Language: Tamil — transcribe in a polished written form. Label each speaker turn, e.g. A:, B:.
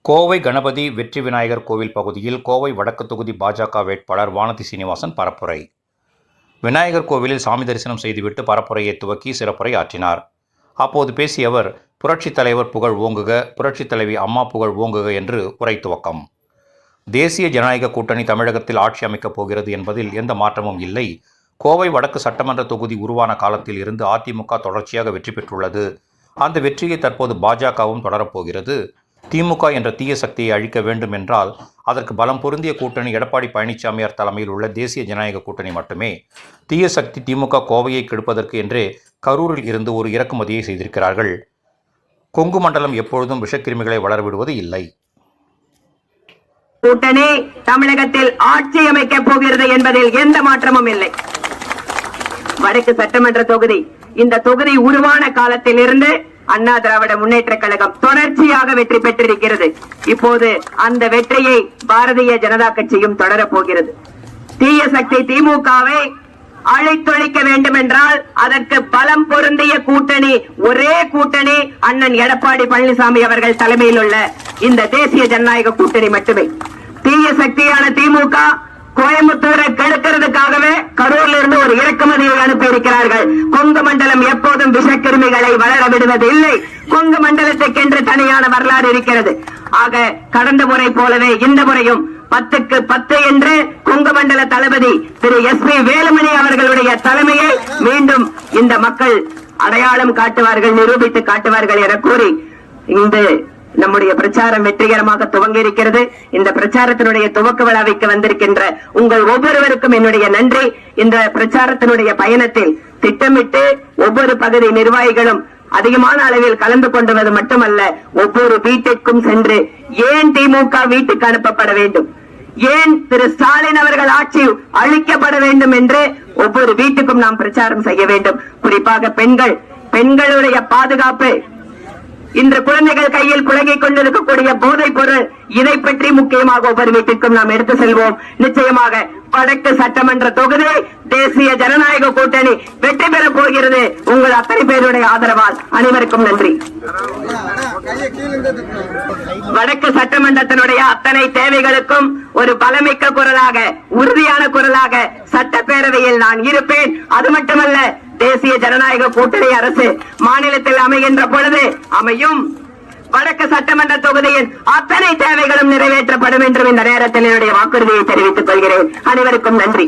A: கோவை கணபதி வெற்றி விநாயகர் கோவில் பகுதியில் கோவை வடக்கு தொகுதி பாஜக வேட்பாளர் வானதி சீனிவாசன் பரப்புரை. விநாயகர் கோவிலில் சாமி தரிசனம் செய்துவிட்டு பரப்புரையை துவக்கி சிறப்புரை ஆற்றினார். அப்போது பேசிய அவர், புரட்சித் தலைவர் புகழ் ஓங்குக, புரட்சித் தலைவி அம்மா புகழ் ஓங்குக என்று உரை துவக்கம். தேசிய ஜனநாயக கூட்டணி தமிழகத்தில் ஆட்சி அமைக்கப் போகிறது என்பதில் எந்த மாற்றமும் இல்லை. கோவை வடக்கு சட்டமன்ற தொகுதி உருவான காலத்தில் இருந்து அதிமுக தொடர்ச்சியாக வெற்றி பெற்றுள்ளது. அந்த வெற்றியை தற்போது பாஜகவும் தொடரப்போகிறது. திமுக என்ற தீய சக்தியை அழிக்க வேண்டும் என்றால் அதற்கு பலம் பொருந்திய கூட்டணி எடப்பாடி பழனிசாமியார் தலைமையில் உள்ள தேசிய ஜனநாயக கூட்டணி மட்டுமே. தீய சக்தி திமுக கோவையை கெடுப்பதற்கு என்றே கரூரில் இருந்து ஒரு இறக்குமதியை செய்திருக்கிறார்கள். கொங்கு மண்டலம் எப்பொழுதும் விஷக்கிருமிகளை வளரவிடுவது இல்லை.
B: கூட்டணி தமிழகத்தில் ஆட்சி அமைக்கப் போகிறது என்பதில் எந்த மாற்றமும் இல்லை. வடக்கு சட்டமன்ற தொகுதி, இந்த தொகுதி உருவான காலத்தில் இருந்து அண்ணா திராவிட முன்னேற்ற கழகம் தொடர்ச்சியாக வெற்றி பெற்றிருக்கிறது. இப்போது அந்த வெற்றியை பாரதிய ஜனதா கட்சியும் தொடரப் போகிறது. தீய சக்தி திமுகவை அழைத்தொழிக்க வேண்டும் என்றால் அதற்கு பலம் பொருந்திய கூட்டணி, ஒரே கூட்டணி அண்ணன் எடப்பாடி பழனிசாமி அவர்கள் தலைமையில் உள்ள இந்த தேசிய ஜனநாயக கூட்டணி மட்டுமே. தீய சக்தியான திமுக கோயம்புத்தூரை கெடுக்கிறதுக்காகவே கரூரில் இருந்து ஒரு இறக்குமதியை அனுப்பி இருக்கிறார்கள். கொங்கு மண்டலம் எப்போதும் விஷக்கிருமிகளை வளர விடுவது இல்லை. கொங்கு மண்டலத்துக்கென்று தனியான வரலாறு இருக்கிறது. ஆக கடந்த முறை போலவே இந்த முறையும் 10க்கு 10 என்று கொங்கு மண்டல தளபதி திரு SP வேலுமணி அவர்களுடைய தலைமையை மீண்டும் இந்த மக்கள் அடையாளம் காட்டுவார்கள், நிரூபித்து காட்டுவார்கள் என கூறி இந்த நம்முடைய பிரச்சாரம் வெற்றிகரமாக துவங்கி இருக்கிறது. இந்த பிரச்சாரத்தினுடைய துவக்க விழாவிற்கு வந்திருக்கின்ற உங்கள் ஒவ்வொருவருக்கும் என்னுடைய நன்றி. இந்த பிரச்சாரத்தினுடைய பயணத்தில் திட்டமிட்டு ஒவ்வொரு பகுதி நிர்வாகிகளும் அதிகமான அளவில் கலந்து கொண்டுவது மட்டுமல்ல, ஒவ்வொரு வீட்டிற்கும் சென்று ஏன் திமுக வீட்டுக்கு அனுப்பப்பட வேண்டும், ஏன் திரு ஸ்டாலின் அவர்கள் ஆட்சி அழிக்கப்பட வேண்டும் என்று ஒவ்வொரு வீட்டுக்கும் நாம் பிரச்சாரம் செய்ய வேண்டும். குறிப்பாக பெண்களுடைய பாதுகாப்பு, இன்று குழந்தைகள் கையில் புழங்கிக் கொண்டிருக்கக்கூடிய போதைப் பொருள், இதை பற்றி முக்கியமாக ஒவ்வொரு வீட்டிற்கும் நாம் எடுத்து செல்வோம். நிச்சயமாக வடக்கு சட்டமன்ற தொகுதி தேசிய ஜனநாயக கூட்டணி வெற்றி பெறப் போகிறது. உங்கள் அத்தனை பேருடைய ஆதரவால் அனைவருக்கும் நன்றி. வடக்கு சட்டமன்றத்தினுடைய அத்தனை தேவைகளுக்கும் ஒரு பலமிக்க குரலாக, உறுதியான குரலாக சட்டப்பேரவையில் நான் இருப்பேன். அது மட்டுமல்ல, தேசிய ஜனநாயக கூட்டணி அரசு மாநிலத்தில் அமைகின்ற பொழுது அமையும் வடக்கு சட்டமன்ற தொகுதியின் அத்தனை தேவைகளும் நிறைவேற்றப்படும் என்றும் இந்த நேரத்தில் என்னுடைய வாக்குறுதியை தெரிவித்துக் கொள்கிறேன். அனைவருக்கும் நன்றி.